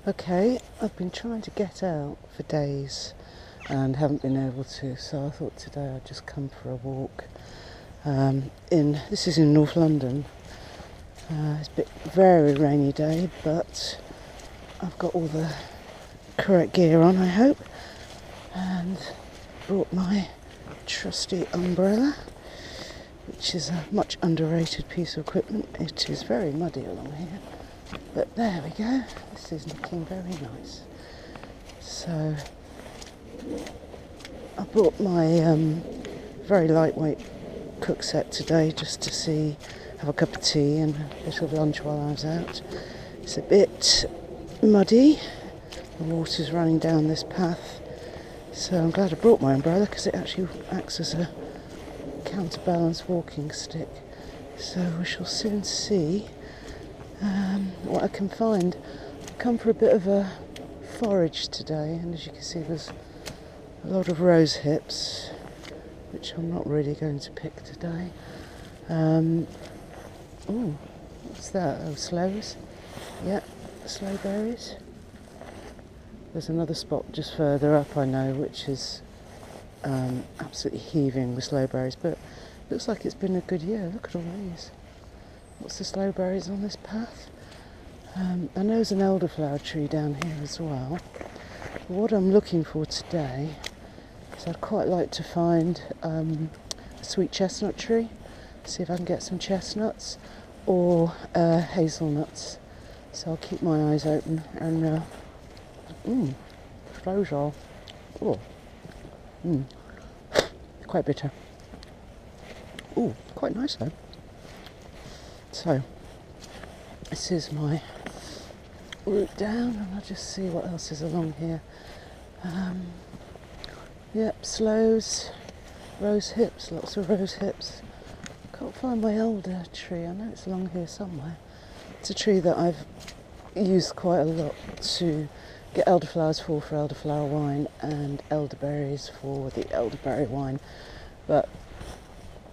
Okay, I've been trying to get out for days and haven't been able to, so I thought today I'd just come for a walk. This is in North London. It's a very rainy day, but I've got all the correct gear on, I hope, and brought my trusty umbrella, which is a much underrated piece of equipment. It is very muddy along here, but there we go. This is looking very nice. So I brought my very lightweight cook set today just to have a cup of tea and a bit of lunch while I was out. It's a bit muddy, the water's running down this path, so I'm glad I brought my umbrella because it actually acts as a counterbalance walking stick. So we shall soon see what I can find. I've come for a bit of a forage today, and as you can see there's a lot of rose hips, which I'm not really going to pick today. Oh, what's that? Oh, sloes? Yeah, sloe berries. There's another spot just further up I know, which is absolutely heaving with sloe berries, but looks like it's been a good year. Look at all these. What's the sloe berries on this path? I know there's an elderflower tree down here as well. But what I'm looking for today is I'd quite like to find a sweet chestnut tree, see if I can get some chestnuts or hazelnuts. So I'll keep my eyes open and those are quite bitter. Ooh, quite nice though. So this is my route down, and I'll just see what else is along here. Yep, sloes, rose hips, lots of rose hips. Can't find my elder tree. I know it's along here somewhere. It's a tree that I've used quite a lot to get elderflowers for elderflower wine and elderberries for the elderberry wine, but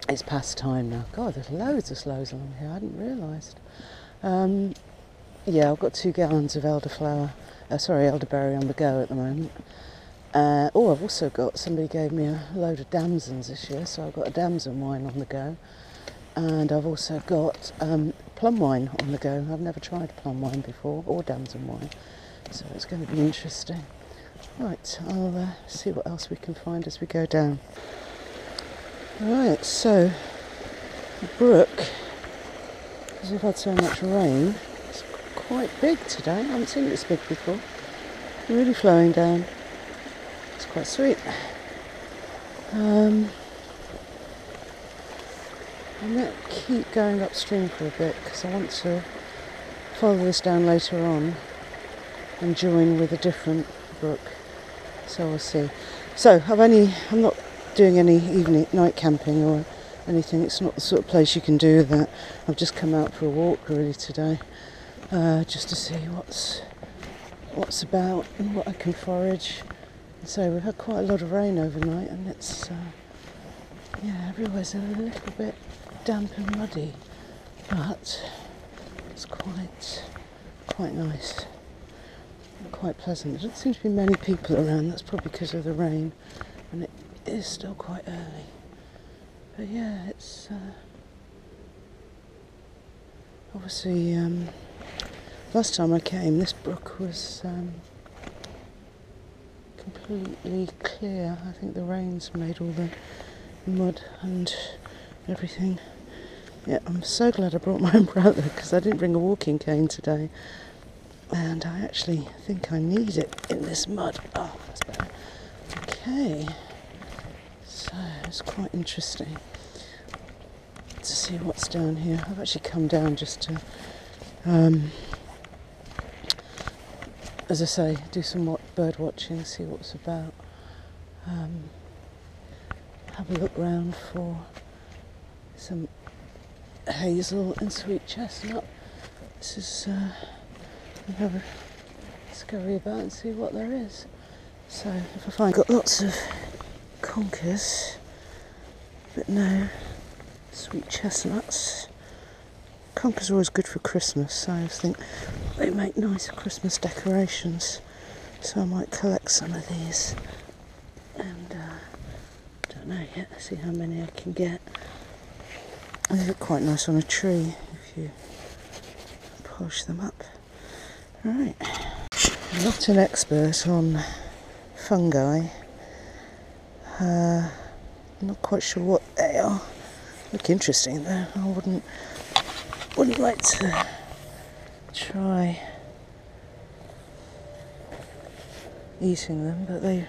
it's past time now. God, there's loads of sloes along here. I hadn't realised. Yeah, I've got 2 gallons of elderberry on the go at the moment. I've also got, somebody gave me a load of damsons this year, so I've got a damson wine on the go. And I've also got plum wine on the go. I've never tried plum wine before, or damson wine, so it's going to be interesting. Right, I'll see what else we can find as we go down. Right, so the brook, because we've had so much rain, it's quite big today. I haven't seen it this big before. Really flowing down. It's quite sweet. I might keep going upstream for a bit because I want to follow this down later on and join with a different brook. So we'll see. So I'm not doing any night camping or anything. It's not the sort of place you can do that. I've just come out for a walk really today, just to see what's about and what I can forage. So we've had quite a lot of rain overnight, and it's everywhere's a little bit damp and muddy, but it's quite nice, quite pleasant. There don't seem to be many people around. That's probably because of the rain, and it is still quite early. But yeah, it's obviously last time I came, this brook was completely clear. I think the rain's made all the mud and everything. Yeah, I'm so glad I brought my umbrella because I didn't bring a walking cane today, and I actually think I need it in this mud. Oh, that's better. Okay, so it's quite interesting to see what's down here. I've actually come down just to as I say, do some bird watching, see what's about, have a look round for some hazel and sweet chestnut. This is have a scurry about and see what there is. So if I find, got lots of conkers, but no sweet chestnuts. Conkers are always good for Christmas, so I think they make nice Christmas decorations. So I might collect some of these. And don't know yet, see how many I can get. They look quite nice on a tree if you polish them up. Right. I'm not an expert on fungi. I'm not quite sure what they are. Look interesting though. I wouldn't like to try eating them, but they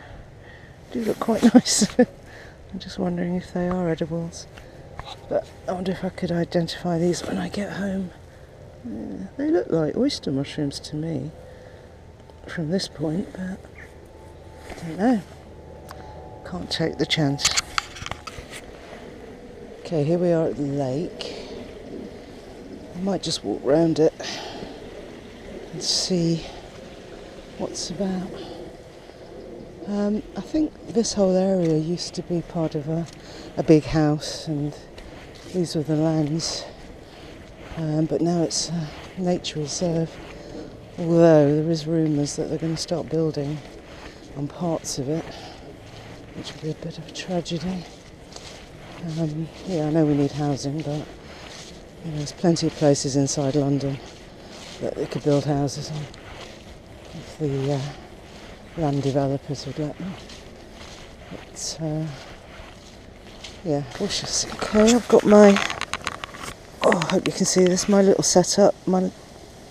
do look quite nice. I'm just wondering if they are edibles. But I wonder if I could identify these when I get home. Yeah, they look like oyster mushrooms to me from this point, but I don't know. Can't take the chance. Okay, here we are at the lake. I might just walk round it and see what's about. I think this whole area used to be part of a big house, and these were the lands. But now it's a nature reserve. Although there is rumours that they're going to start building on parts of it, which would be a bit of a tragedy. Yeah, I know we need housing, but there's plenty of places inside London that they could build houses on if the land developers would let them. But yeah, we shall see. Okay, I've got my, I hope you can see this, my little setup, my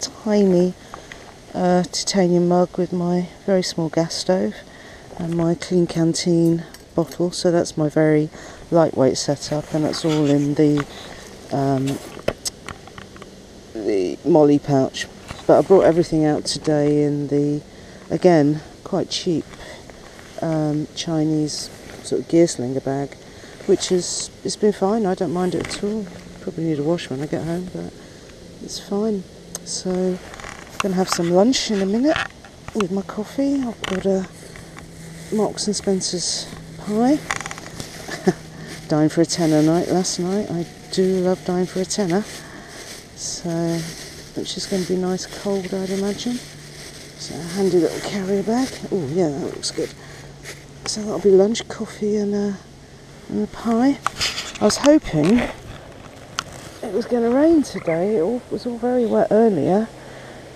tiny titanium mug with my very small gas stove and my Clean Canteen bottle. So that's my very lightweight setup, and that's all in the Molly pouch. But I brought everything out today in the, again, quite cheap Chinese sort of Gearslinger bag, which it's been fine. I don't mind it at all. Probably need a wash when I get home, but it's fine. So I'm going to have some lunch in a minute with my coffee. I've got a Marks and Spencer's pie. Dined for a tenner night last night. I do love dine for a tenner. So, which is going to be nice cold, I'd imagine. So a handy little carrier bag. Oh yeah, that looks good. So that'll be lunch, coffee and a pie. I was hoping it was going to rain today. It was all very wet earlier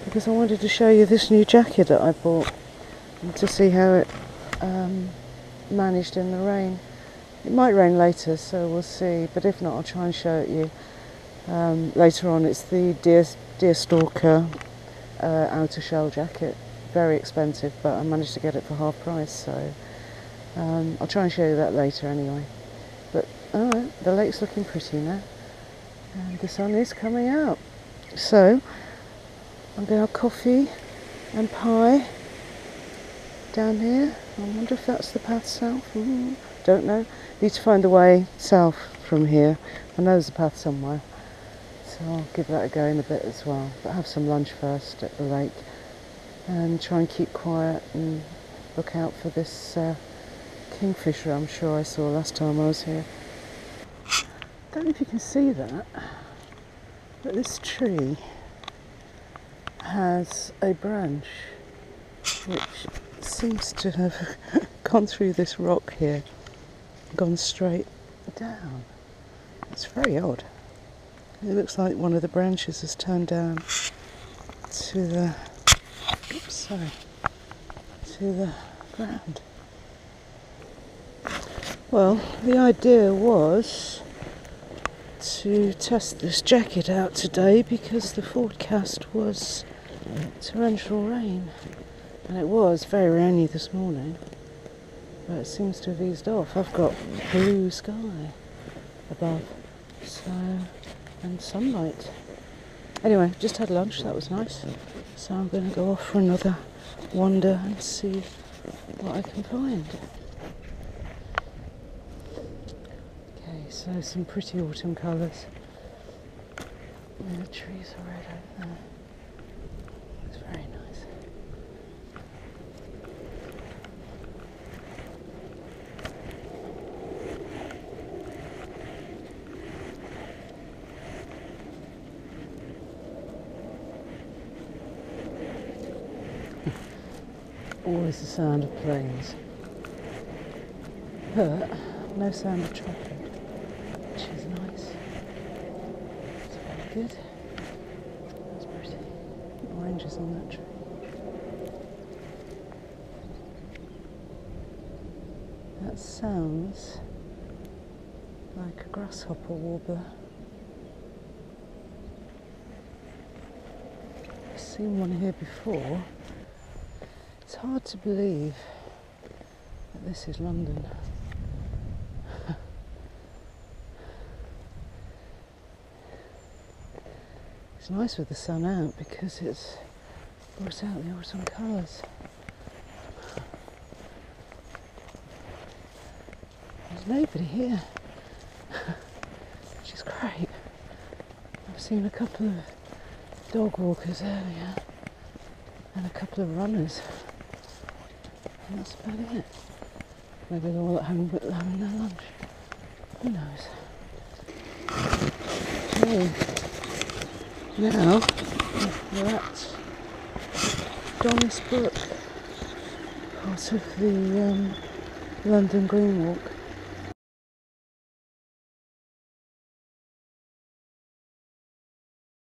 because I wanted to show you this new jacket that I bought and to see how it managed in the rain. It might rain later, so we'll see, but if not, I'll try and show it you later on. It's the Deerstalker outer shell jacket. Very expensive, but I managed to get it for half price, so I'll try and show you that later anyway. But alright, the lake's looking pretty now, and the sun is coming out. So I'm going to have coffee and pie down here. I wonder if that's the path south. Don't know. Need to find the way south from here. I know there's a path somewhere, so I'll give that a go in a bit as well. But have some lunch first at the lake and try and keep quiet and look out for this kingfisher I'm sure I saw last time I was here. Don't know if you can see that, but this tree has a branch which seems to have gone through this rock here, gone straight down. It's very odd. It looks like one of the branches has turned down to the ground. Well, the idea was to test this jacket out today because the forecast was torrential rain, and it was very rainy this morning, but it seems to have eased off. I've got blue sky above, so, and sunlight. Anyway, just had lunch, that was nice. So I'm going to go off for another wander and see what I can find. Okay, so some pretty autumn colours. And the trees are red over there. It's very nice. always the sound of planes, but no sound of traffic, which is nice. It's very good. That's pretty. Oranges on that tree. That sounds like a grasshopper warbler. I've seen one here before. It's hard to believe that this is London. It's nice with the sun out because it's brought out the autumn colours. There's nobody here, which is great. I've seen a couple of dog walkers earlier and a couple of runners, and that's about it. Maybe they're all at home having their lunch. Who knows? Okay. Now we're at Donis Brook, part of the London Green Walk.